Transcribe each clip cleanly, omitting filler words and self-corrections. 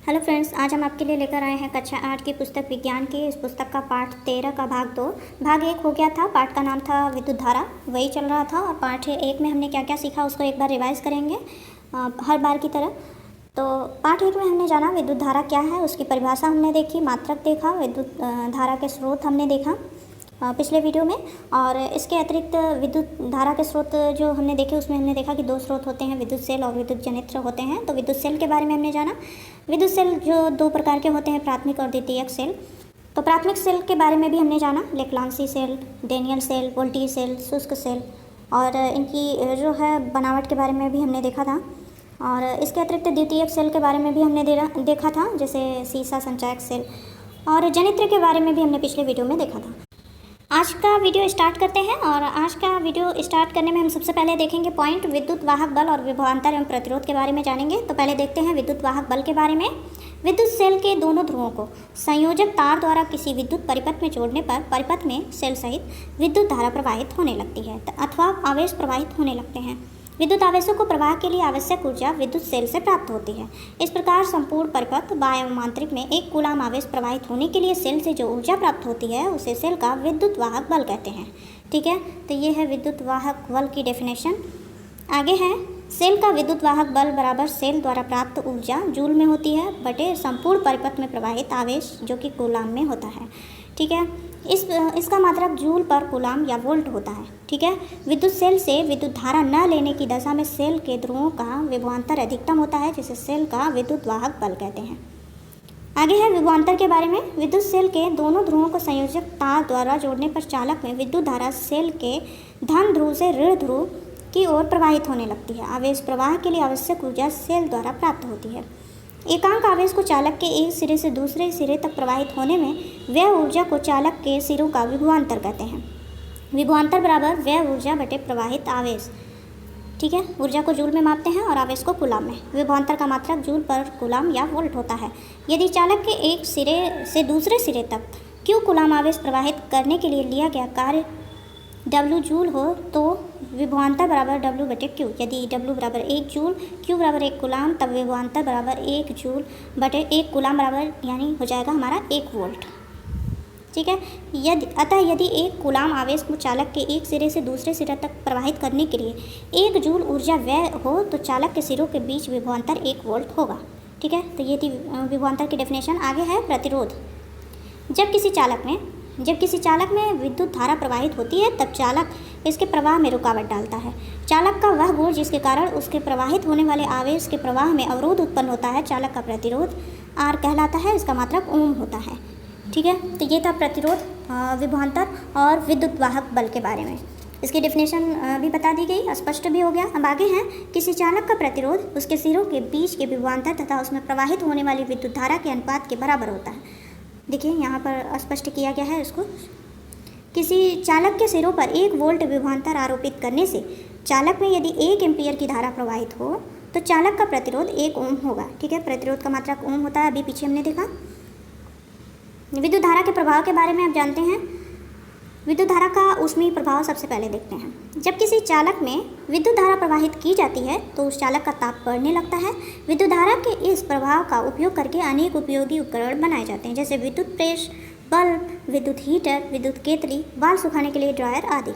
Hello friends, आज हम आपके लिए लेकर आए हैं कक्षा 8 की पुस्तक विज्ञान की। इस पुस्तक का पाठ 13 का भाग 2। भाग 1 हो गया था, पाठ का नाम था विद्युत धारा, वही चल रहा था। और पाठ 1 में हमने क्या क्या सीखा उसको एक बार रिवाइज़ करेंगे हर बार की तरह। तो पाठ 1 में हमने जाना विद्युत धारा क्या है, उसकी परिभाषा हमने देखी, मात्रक देखा, विद्युत धारा के स्रोत हमने देखा पिछले वीडियो में। और इसके अतिरिक्त विद्युत धारा के स्रोत जो हमने देखे उसमें हमने देखा कि दो स्रोत होते हैं, विद्युत सेल और विद्युत जनित्र होते हैं। तो विद्युत सेल के बारे में हमने जाना। विद्युत सेल जो दो प्रकार के होते हैं, प्राथमिक और द्वितीयक सेल। तो प्राथमिक सेल के बारे में भी हमने जाना, Leclanche cell, Daniell cell, voltaic cell, शुष्क सेल, और इनकी जो है बनावट के बारे में भी हमने देखा था। और इसके अतिरिक्त द्वितीयक सेल के बारे में भी हमने देखा था, जैसे सीसा संचायक सेल। और जनित्र के बारे में भी हमने पिछले वीडियो में देखा था। आज का वीडियो स्टार्ट करते हैं। और आज का वीडियो स्टार्ट करने में हम सबसे पहले देखेंगे पॉइंट विद्युत वाहक बल और विभवांतर एवं प्रतिरोध के बारे में जानेंगे। तो पहले देखते हैं विद्युत वाहक बल के बारे में। विद्युत सेल के दोनों ध्रुवों को संयोजक तार द्वारा किसी विद्युत परिपथ में जोड़ने पर परिपथ में सेल सहित विद्युत धारा प्रवाहित होने लगती है अथवा आवेश प्रवाहित होने लगते हैं। विद्युत आवेशों को प्रवाह के लिए आवश्यक ऊर्जा विद्युत सेल से प्राप्त होती है। इस प्रकार संपूर्ण परिपथ बाह्य एवं आंतरिक में 1 कूलाम आवेश प्रवाहित होने के लिए सेल से जो ऊर्जा प्राप्त होती है उसे सेल का विद्युत वाहक बल कहते हैं। ठीक है, तो ये है विद्युत वाहक बल की डेफिनेशन। आगे है सेल का विद्युत वाहक बल बराबर सेल द्वारा प्राप्त ऊर्जा जूल में होती है बटे संपूर्ण परिपथ में प्रवाहित आवेश जो कि कूलाम में होता है। ठीक है, इसका मात्रक जूल पर कूलाम या वोल्ट होता है। ठीक है, विद्युत सेल से विद्युत धारा न लेने की दशा में सेल के ध्रुवों का विभवांतर अधिकतम होता है, जिसे सेल का विद्युत वाहक बल कहते हैं। आगे है विभवांतर के बारे में। विद्युत सेल के दोनों ध्रुवों को संयोजक तार द्वारा जोड़ने पर चालक में विद्युत धारा सेल के धन ध्रुव से ऋण ध्रुव की ओर प्रवाहित होने लगती है। आवेश प्रवाह के लिए आवश्यक ऊर्जा सेल द्वारा प्राप्त होती है। एकांक आवेश को चालक के एक सिरे से दूसरे सिरे तक प्रवाहित होने में व्यय ऊर्जा को चालक के सिरों का विभवांतर कहते हैं। विभवांतर बराबर व्यय ऊर्जा बटे प्रवाहित आवेश। ठीक है, ऊर्जा को जूल में मापते हैं और आवेश को कूलाम में। विभवांतर का मात्रक जूल पर कूलाम या वोल्ट होता है। यदि चालक के एक सिरे से दूसरे सिरे तक Q कूलाम आवेश प्रवाहित करने के लिए लिया गया कार्य W जूल हो तो विभवांतर बराबर W बटे Q। यदि W बराबर 1 जूल, Q बराबर 1 कूलाम, तब विभवांतर बराबर 1 जूल बटे 1 कूलाम बराबर यानी हो जाएगा हमारा 1 वोल्ट। ठीक है, यदि 1 कूलाम आवेश को चालक के एक सिरे से दूसरे सिरे तक प्रवाहित करने के लिए 1 जूल ऊर्जा व्यय हो तो चालक के सिरों के बीच विभवांतर 1 वोल्ट होगा। ठीक है, तो ये थी विभवांतर की डेफिनेशन। आगे है प्रतिरोध। जब किसी चालक में विद्युत धारा प्रवाहित होती है तब चालक इसके प्रवाह में रुकावट डालता है। चालक का वह गुण जिसके कारण उसके प्रवाहित होने वाले आवेश के प्रवाह में अवरोध उत्पन्न होता है चालक का प्रतिरोध R कहलाता है। इसका मात्रक ओम होता है। ठीक है, तो ये था प्रतिरोध, विभवांतर और विद्युत वाहक बल के बारे में। इसकी डेफिनेशन भी बता दी गई, स्पष्ट भी हो गया। अब आगे हैं किसी चालक का प्रतिरोध उसके सिरों के बीच के विभवांतर तथा उसमें प्रवाहित होने वाली विद्युत धारा के अनुपात के बराबर होता है। देखिए यहाँ पर स्पष्ट किया गया है इसको। किसी चालक के सिरों पर 1 वोल्ट विभवांतर आरोपित करने से चालक में यदि 1 एम्पीयर की धारा प्रवाहित हो तो चालक का प्रतिरोध 1 ओम होगा। ठीक है, प्रतिरोध का मात्रक ओम होता है, अभी पीछे हमने देखा। विद्युत धारा के प्रभाव के बारे में आप जानते हैं। विद्युत धारा का ऊष्मीय प्रभाव सबसे पहले देखते हैं। जब किसी चालक में विद्युत धारा प्रवाहित की जाती है तो उस चालक का ताप बढ़ने लगता है। विद्युत धारा के इस प्रभाव का उपयोग करके अनेक उपयोगी उपकरण बनाए जाते हैं, जैसे विद्युत प्रेस, बल्ब, विद्युत हीटर, विद्युत केतली, बाल सुखाने के लिए ड्रायर आदि।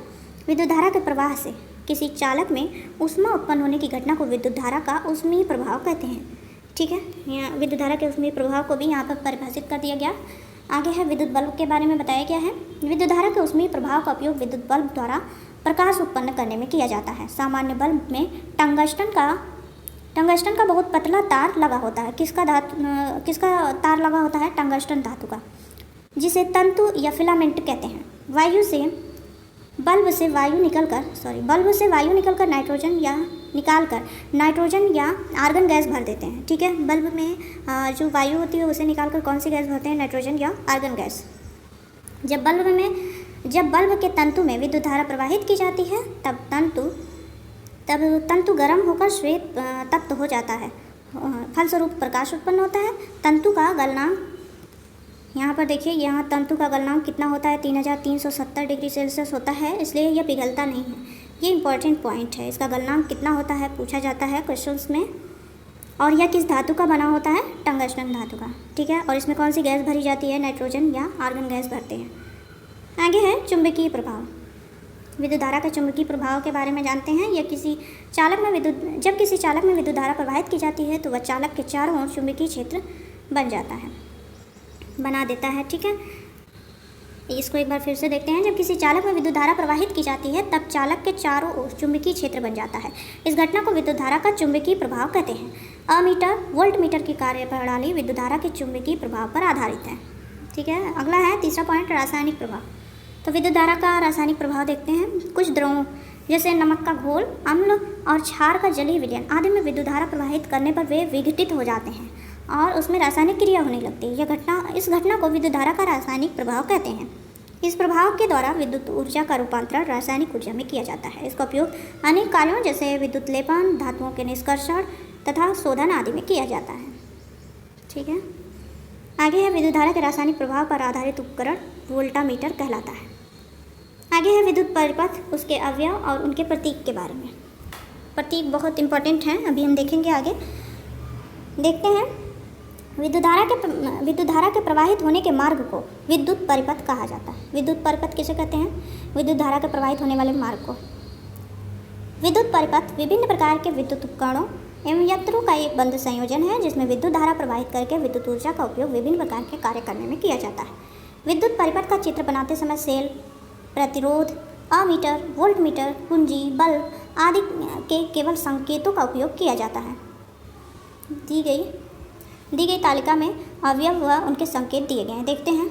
विद्युत धारा के प्रवाह से किसी चालक में ऊष्मा उत्पन्न होने की घटना को विद्युत धारा का ऊष्मीय प्रभाव कहते हैं। ठीक है, यहाँ विद्युत धारा के ऊष्मीय प्रभाव को भी यहाँ पर परिभाषित कर दिया गया। आगे है विद्युत बल्ब के बारे में बताया गया है। विद्युत धारा के ऊष्मीय प्रभाव का उपयोग विद्युत बल्ब द्वारा प्रकाश उत्पन्न करने में किया जाता है। सामान्य बल्ब में टंगस्टन का बहुत पतला तार लगा होता है। किसका तार लगा होता है? टंगस्टन धातु का, जिसे तंतु या फिलामेंट कहते हैं। बल्ब से वायु निकलकर नाइट्रोजन या आर्गन गैस भर देते हैं। ठीक है, बल्ब में जो वायु होती है उसे निकालकर कौन सी गैस भरते हैं? नाइट्रोजन या आर्गन गैस। जब बल्ब के तंतु में विद्युत धारा प्रवाहित की जाती है तब तंतु गर्म होकर श्वेत तप्त हो जाता है। फलस्वरूप प्रकाश उत्पन्न होता है। तंतु का गलनांक यहाँ पर देखिए, यहाँ तंतु का गलनांक कितना होता है? 3370 डिग्री सेल्सियस होता है, इसलिए यह पिघलता नहीं है। ये इंपॉर्टेंट पॉइंट है। इसका गलनांक कितना होता है पूछा जाता है क्वेश्चंस में। और यह किस धातु का बना होता है? टंगस्टन धातु का। ठीक है, और इसमें कौन सी गैस भरी जाती है? नाइट्रोजन या आर्गन गैस भरते हैं। आगे है चुंबकीय प्रभाव। विद्युत धारा के चुंबकीय प्रभाव के बारे में जानते हैं। यह किसी चालक में जब किसी चालक में विद्युत धारा प्रवाहित की जाती है तो वह चालक के चारों ओर चुंबकीय क्षेत्र बना देता है। ठीक है, इसको एक बार फिर से देखते हैं। जब किसी चालक में विद्युत धारा प्रवाहित की जाती है तब चालक के चारों ओर चुंबकीय क्षेत्र बन जाता है। इस घटना को विद्युत धारा का चुंबकीय प्रभाव कहते हैं। अमीटर वोल्टमीटर की कार्यप्रणाली विद्युत धारा के चुंबकीय प्रभाव पर आधारित है। ठीक है, अगला है तीसरा पॉइंट, रासायनिक प्रभाव। तो विद्युत धारा का रासायनिक प्रभाव देखते हैं। कुछ द्रवों जैसे नमक का घोल, अम्ल और क्षार का जलीय विलयन आदि में विद्युत धारा प्रवाहित करने पर वे विघटित हो जाते हैं और उसमें रासायनिक क्रिया होने लगती है। इस घटना को विद्युत धारा का रासायनिक प्रभाव कहते हैं। इस प्रभाव के द्वारा विद्युत ऊर्जा का रूपांतरण रासायनिक ऊर्जा में किया जाता है। इसका उपयोग अनेक कार्यों जैसे विद्युत लेपन, धातुओं के निष्कर्षण तथा शोधन आदि में किया जाता है। ठीक है, आगे है विद्युत धारा के रासायनिक प्रभाव पर आधारित उपकरण वोल्टामीटर कहलाता है। आगे है विद्युत परिपथ, उसके अवयव और उनके प्रतीक के बारे में। प्रतीक बहुत इंपॉर्टेंट हैं, अभी हम देखेंगे आगे। देखते हैं विद्युत धारा के प्रवाहित होने के मार्ग को विद्युत परिपथ कहा जाता है। विद्युत परिपथ किसे कहते हैं? विद्युत धारा के प्रवाहित होने वाले मार्ग को। विद्युत परिपथ विभिन्न प्रकार के विद्युत उपकरणों एवं यंत्रों का एक बंद संयोजन है जिसमें विद्युत धारा प्रवाहित करके विद्युत ऊर्जा का उपयोग विभिन्न प्रकार के कार्य करने में किया जाता है। विद्युत परिपथ का चित्र बनाते समय सेल, प्रतिरोध, अमीटर, वोल्टमीटर, कुंजी, बल्ब आदि के केवल संकेतों का उपयोग किया जाता है। दी गई तालिका में अवयव व उनके संकेत दिए गए हैं। देखते हैं,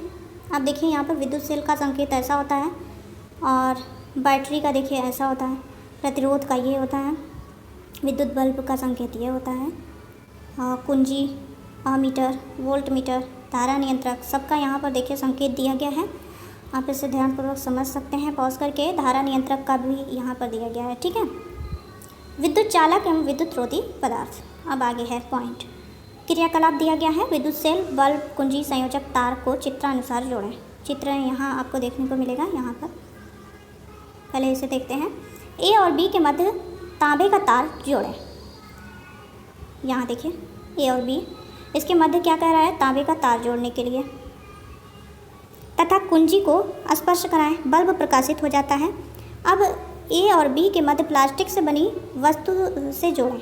अब देखिए यहाँ पर विद्युत सेल का संकेत ऐसा होता है और बैटरी का देखिए ऐसा होता है, प्रतिरोध का ये होता है, विद्युत बल्ब का संकेत ये होता है, कुंजी, अमीटर, वोल्टमीटर, धारा नियंत्रक सबका यहाँ पर देखिए संकेत दिया गया है। आप इसे ध्यानपूर्वक समझ सकते हैं पॉज करके। धारा नियंत्रक का भी यहाँ पर दिया गया है। ठीक है, विद्युत चालक एवं विद्युत रोधी पदार्थ। अब आगे है पॉइंट, क्रियाकलाप दिया गया है। विद्युत सेल, बल्ब, कुंजी, संयोजक तार को चित्रानुसार जोड़ें। चित्र यहाँ आपको देखने को मिलेगा। यहाँ पर पहले इसे देखते हैं। ए और बी के मध्य तांबे का तार जोड़ें। यहाँ देखिए ए और बी, इसके मध्य क्या कह रहा है? तांबे का तार जोड़ने के लिए। तथा कुंजी को स्पर्श कराएं, बल्ब प्रकाशित हो जाता है। अब ए और बी के मध्य प्लास्टिक से बनी वस्तु से जोड़ें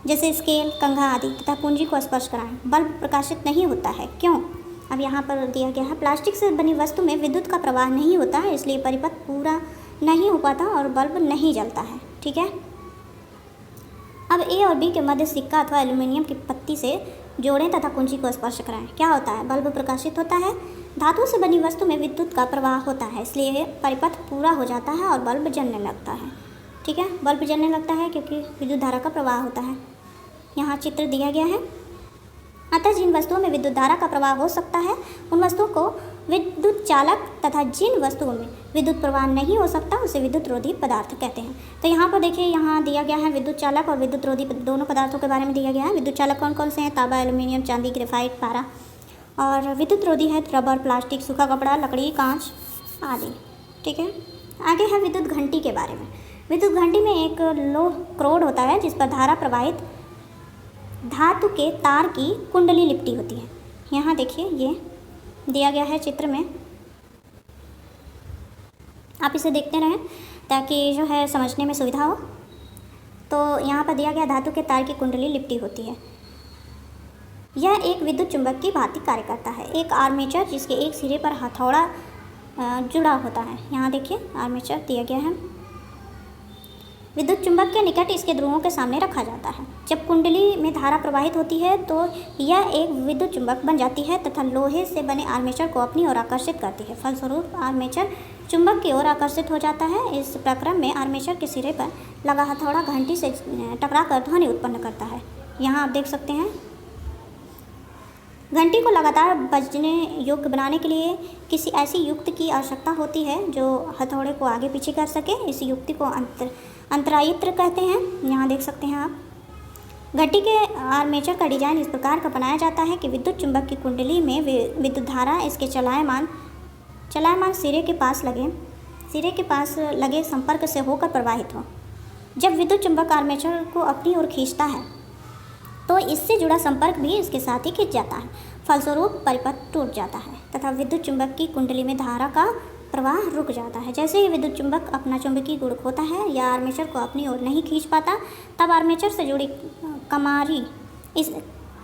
जैसे स्केल, कंघा आदि तथा कुंजी को स्पर्श कराएं, बल्ब प्रकाशित नहीं होता है। क्यों? अब यहाँ पर दिया गया है प्लास्टिक से बनी वस्तु में विद्युत का प्रवाह नहीं होता है, इसलिए परिपथ पूरा नहीं हो पाता और बल्ब नहीं जलता है। ठीक है, अब ए और बी के मध्य सिक्का अथवा एल्यूमिनियम की पत्ती से जोड़ें तथा कुंजी को स्पर्श कराएं। क्या होता है? बल्ब प्रकाशित होता है। धातु से बनी वस्तु में विद्युत का प्रवाह होता है, इसलिए परिपथ पूरा हो जाता है और बल्ब जलने लगता है। ठीक है, बल्ब जलने लगता है क्योंकि विद्युत धारा का प्रवाह होता है। यहाँ चित्र दिया गया है। अतः जिन वस्तुओं में विद्युत धारा का प्रवाह हो सकता है उन वस्तुओं को विद्युत चालक तथा जिन वस्तुओं में विद्युत प्रवाह नहीं हो सकता उसे विद्युत रोधी पदार्थ कहते हैं। तो यहाँ पर देखिए, यहाँ दिया गया है विद्युत चालक और विद्युत रोधी दोनों पदार्थों के बारे में दिया गया है। विद्युत चालक कौन कौन से हैं? तांबा, एल्यूमिनियम, चांदी, ग्रेफाइट, पारा। और विद्युत रोधी है रबर, प्लास्टिक, सूखा कपड़ा, लकड़ी, कांच आदि। ठीक है, आगे है विद्युत घंटी के बारे में। विद्युत घंटी में एक लो क्रोड होता है जिस पर धारा प्रवाहित धातु के तार की कुंडली लिपटी होती है। यहाँ देखिए ये दिया गया है चित्र में, आप इसे देखते रहें ताकि जो है समझने में सुविधा हो। तो यहाँ पर दिया गया धातु के तार की कुंडली लिपटी होती है। यह एक विद्युत चुंबक की भांति कार्य करता है। एक आर्मेचर जिसके एक सिरे पर हथौड़ा जुड़ा होता है। यहाँ देखिए आर्मेचर दिया गया है। विद्युत चुंबक के निकट इसके ध्रुवों के सामने रखा जाता है। जब कुंडली में धारा प्रवाहित होती है तो यह एक विद्युत चुंबक बन जाती है तथा लोहे से बने आर्मेचर को अपनी ओर आकर्षित करती है। फलस्वरूप आर्मेचर चुंबक की ओर आकर्षित हो जाता है। इस प्रक्रम में आर्मेचर के सिरे पर लगा हथौड़ा घंटी से टकराकर ध्वनि उत्पन्न करता है। यहाँ आप देख सकते हैं। घंटी को लगातार बजने योग्य बनाने के लिए किसी ऐसी युक्ति की आवश्यकता होती है जो हथौड़े को आगे पीछे कर सके। इस युक्ति को अंतरायित्र कहते हैं। यहाँ देख सकते हैं आप। घंटी के आर्मेचर का डिजाइन इस प्रकार का बनाया जाता है कि विद्युत चुंबक की कुंडली में विद्युत धारा इसके चलायमान सिरे के पास लगे संपर्क से होकर प्रवाहित हो। जब विद्युत चुंबक आर्मेचर को अपनी ओर खींचता है तो इससे जुड़ा संपर्क भी इसके साथ ही खिंच जाता है। फलस्वरूप परिपथ टूट जाता है तथा विद्युत चुंबक की कुंडली में धारा का प्रवाह रुक जाता है। जैसे ही विद्युत चुंबक अपना चुंबकीय गुण खोता है या आर्मेचर को अपनी ओर नहीं खींच पाता, तब आर्मेचर से जुड़ी कमारी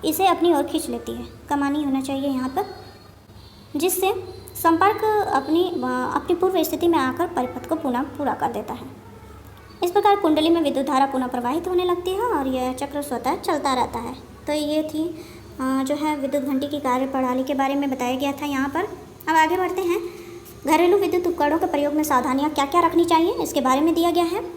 इसे अपनी ओर खींच लेती है। कमानी होना चाहिए यहाँ पर, जिससे संपर्क अपनी पूर्व स्थिति में आकर परिपथ को पुनः पूरा कर देता है। इस प्रकार कुंडली में विद्युत धारा पुनः प्रवाहित होने लगती है और यह चक्र स्वतः चलता रहता है। तो ये थी जो है विद्युत घंटी की कार्य प्रणाली के बारे में बताया गया था यहाँ पर। अब आगे बढ़ते हैं। घरेलू विद्युत उपकरणों के प्रयोग में सावधानियाँ क्या क्या रखनी चाहिए, इसके बारे में दिया गया है।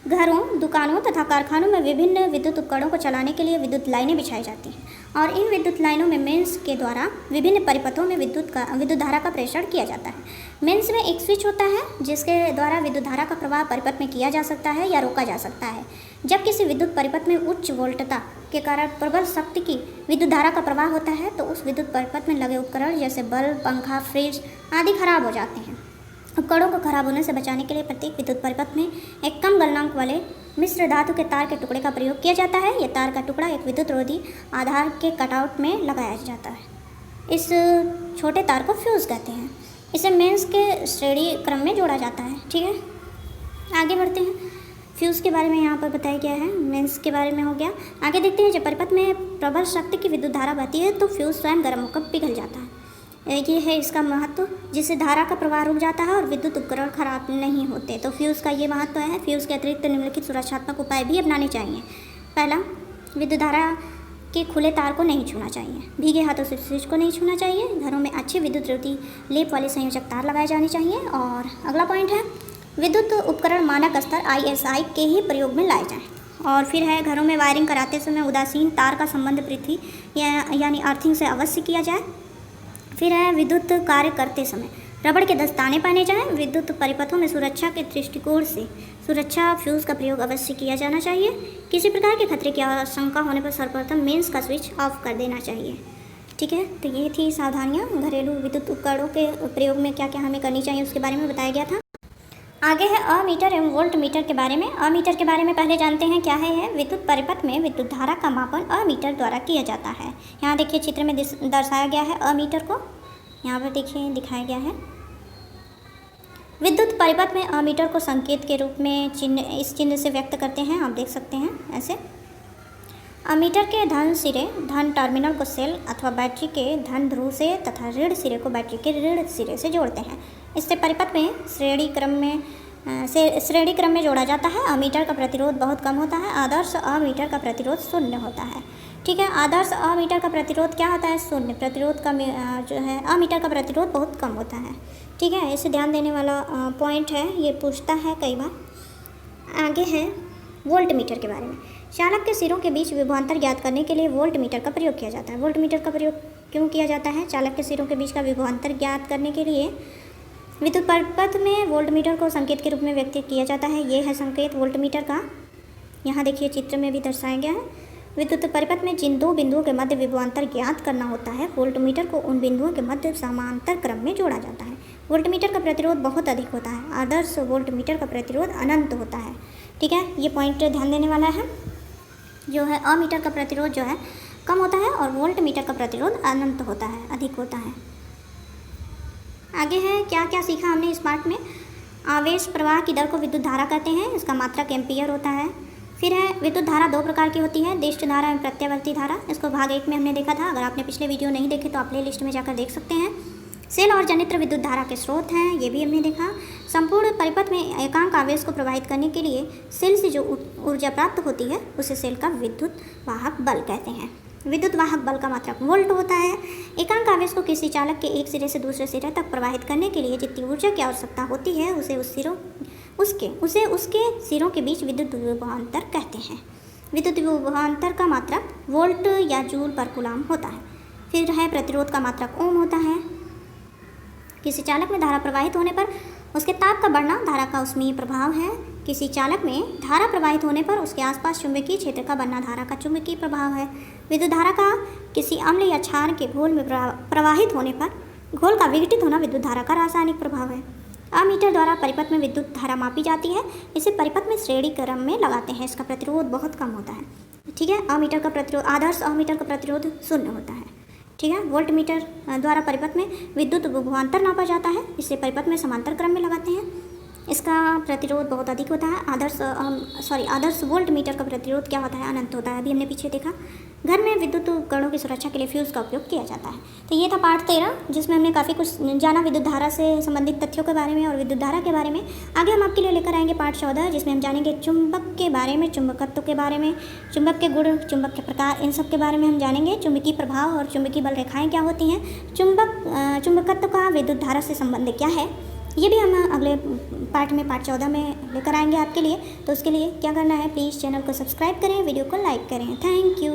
घरों, दुकानों तथा कारखानों में विभिन्न विद्युत उपकरणों को चलाने के लिए विद्युत लाइनें बिछाई जाती हैं और इन विद्युत लाइनों में मेंस के द्वारा विभिन्न परिपथों में विद्युत धारा का प्रेषण किया जाता है। मेंस में एक स्विच होता है जिसके द्वारा विद्युत धारा का प्रवाह परिपथ में किया जा सकता है या रोका जा सकता है। जब किसी विद्युत परिपथ में उच्च वोल्टता के कारण प्रबल शक्ति की विद्युत धारा का प्रवाह होता है तो उस विद्युत परिपथ में लगे उपकरण जैसे बल्ब, पंखा, फ्रिज आदि खराब हो जाते हैं। उपकरणों को खराब होने से बचाने के लिए प्रत्येक विद्युत परिपथ में एक कम गलनांक वाले मिश्र धातु के तार के टुकड़े का प्रयोग किया जाता है। यह तार का टुकड़ा एक विद्युत रोधी आधार के कटआउट में लगाया जाता है। इस छोटे तार को फ्यूज़ कहते हैं। इसे मेंस के श्रेणी क्रम में जोड़ा जाता है। ठीक है, आगे बढ़ते हैं। फ्यूज़ के बारे में यहाँ पर बताया गया है, मेंस के बारे में हो गया। आगे देखते हैं। जब परिपथ में प्रबल शक्ति की विद्युत धारा बहती है तो फ्यूज़ स्वयं गर्म होकर पिघल जाता है। ये है इसका महत्व, जिससे धारा का प्रवाह रुक जाता है और विद्युत उपकरण खराब नहीं होते। तो फ्यूज़ का ये महत्व है। फ्यूज़ के अतिरिक्त निम्नलिखित सुरक्षात्मक उपाय भी अपनाने चाहिए। पहला, विद्युत धारा के खुले तार को नहीं छूना चाहिए। भीगे हाथों से स्विच को नहीं छूना चाहिए। घरों में अच्छे विद्युत रोधी लेप वाले संयोजक तार लगाए जाने चाहिए। और अगला पॉइंट है, विद्युत उपकरण मानक स्तर ISI के ही प्रयोग में लाए जाएँ। और फिर है, घरों में वायरिंग कराते समय उदासीन तार का संबंध पृथ्वी यानी अर्थिंग से अवश्य किया जाए। फिर है, विद्युत कार्य करते समय रबड़ के दस्ताने पहने जाएं। विद्युत परिपथों में सुरक्षा के दृष्टिकोण से सुरक्षा फ्यूज़ का प्रयोग अवश्य किया जाना चाहिए। किसी प्रकार के खतरे की आशंका होने पर सर्वप्रथम मेंस का स्विच ऑफ कर देना चाहिए। ठीक है, तो ये थी सावधानियाँ घरेलू विद्युत उपकरणों के प्रयोग में क्या क्या हमें करनी चाहिए उसके बारे में बताया गया था। आगे है अमीटर एवं वोल्ट मीटर के बारे में। अमीटर के बारे में पहले जानते हैं क्या है। विद्युत परिपथ में विद्युत धारा का मापन अमीटर द्वारा किया जाता है। यहाँ देखिए चित्र में दर्शाया गया है अमीटर को, यहाँ पर देखिए दिखाया गया है। विद्युत परिपथ में अमीटर को संकेत के रूप में इस चिन्ह से व्यक्त करते हैं, आप देख सकते हैं ऐसे। अमीटर के धन सिरे धन टर्मिनल को सेल अथवा बैटरी के धन ध्रुव से तथा ऋण सिरे को बैटरी के ऋण सिरे से जोड़ते हैं। इससे परिपथ में श्रेणी क्रम में जोड़ा जाता है। अमीटर का प्रतिरोध बहुत कम होता है। आदर्श अमीटर का प्रतिरोध शून्य होता है। ठीक है, आदर्श अमीटर का प्रतिरोध क्या होता है? शून्य। प्रतिरोध का जो है अमीटर का प्रतिरोध बहुत कम होता है। ठीक है, इसे ध्यान देने वाला पॉइंट है, ये पूछता है कई बार। आगे है वोल्ट मीटर के बारे में। चालक के सिरों के बीच विभवांतर ज्ञात करने के लिए वोल्ट मीटर का प्रयोग किया जाता है। वोल्ट मीटर का प्रयोग क्यों किया जाता है? चालक के सिरों के बीच का विभवांतर ज्ञात करने के लिए विद्युत परिपथ में वोल्ट मीटर को संकेत के रूप में व्यक्त किया जाता है। ये है संकेत वोल्ट मीटर का। यहाँ देखिए चित्र में भी दर्शाया गया है। विद्युत परिपथ में जिन दो बिंदुओं के मध्य विभवांतर ज्ञात करना होता है, वोल्ट मीटर को उन बिंदुओं के मध्य समांतर क्रम में जोड़ा जाता है। वोल्ट मीटर का प्रतिरोध बहुत अधिक होता है। आदर्श वोल्ट मीटर का प्रतिरोध अनंत होता है। ठीक है, ये पॉइंट ध्यान देने वाला है। जो है अमीटर का प्रतिरोध जो है कम होता है और वोल्ट मीटर का प्रतिरोध अनंत होता है, अधिक होता है। आगे है क्या क्या सीखा हमने इस पाठ में। आवेश प्रवाह की दर को विद्युत धारा कहते हैं, इसका मात्रक एम्पियर होता है। फिर है विद्युत धारा दो प्रकार की होती है, दिष्ट धारा एवं प्रत्यावर्ती धारा। इसको भाग 1 में हमने देखा था। अगर आपने पिछले वीडियो नहीं देखे तो आप प्ले लिस्ट में जाकर देख सकते हैं। सेल और जनित्र विद्युत धारा के स्रोत हैं, ये भी हमने देखा। संपूर्ण परिपथ में एकांक आवेश को प्रवाहित करने के लिए सेल से जो ऊर्जा प्राप्त होती है उसे सेल का विद्युत वाहक बल कहते हैं। विद्युत वाहक बल का मात्रक वोल्ट होता है। एकांक आवेश को किसी चालक के एक सिरे से दूसरे सिरे तक प्रवाहित करने के लिए जितनी ऊर्जा की आवश्यकता होती है उसे उसके सिरों के बीच विद्युत विभवांतर कहते हैं। विद्युत विभवांतर का मात्रक वोल्ट या जूल पर कूलाम होता है। फिर है प्रतिरोध का मात्रक ओम होता है। किसी चालक में धारा प्रवाहित होने पर उसके ताप का बढ़ना धारा का उष्मीय प्रभाव है। किसी चालक में धारा प्रवाहित होने पर उसके आसपास चुंबकीय क्षेत्र का बनना धारा का चुंबकीय प्रभाव है। विद्युत धारा का किसी अम्ल या क्षार के घोल में प्रवाहित होने पर घोल का विघटित होना विद्युत धारा का रासायनिक प्रभाव है। अमीटर द्वारा परिपथ में विद्युत धारा मापी जाती है। इसे परिपथ में श्रेणी क्रम में लगाते हैं। इसका प्रतिरोध बहुत कम होता है। ठीक है, अमीटर का प्रतिरोध, आदर्श अमीटर का प्रतिरोध 0 होता है। ठीक है, वोल्ट मीटर द्वारा परिपथ में विद्युत विभवांतर नापा जाता है। इसे परिपथ में समांतर क्रम में लगाते हैं। इसका प्रतिरोध बहुत अधिक होता है। आदर्श वोल्ट मीटर का प्रतिरोध क्या होता है? अनंत होता है। अभी हमने पीछे देखा। घर में विद्युत उपकरणों की सुरक्षा के लिए फ्यूज़ का उपयोग किया जाता है। तो ये था पाठ 13, जिसमें हमने काफ़ी कुछ जाना विद्युत धारा से संबंधित तथ्यों के बारे में और विद्युत धारा के बारे में। आगे हम आपके लिए लेकर आएंगे पाठ 14, जिसमें हम जानेंगे चुंबक के बारे में, चुंबकत्व के बारे में, चुंबक के गुण, चुंबक के प्रकार, इन सब के बारे में हम जानेंगे। चुंबकीय प्रभाव और चुंबकीय बल रेखाएँ क्या होती हैं, चुंबकत्व का विद्युत धारा से संबंध क्या है, ये भी हम अगले पार्ट में, पार्ट 14 में लेकर आएंगे आपके लिए। तो उसके लिए क्या करना है, प्लीज़ चैनल को सब्सक्राइब करें, वीडियो को लाइक करें। Thank you.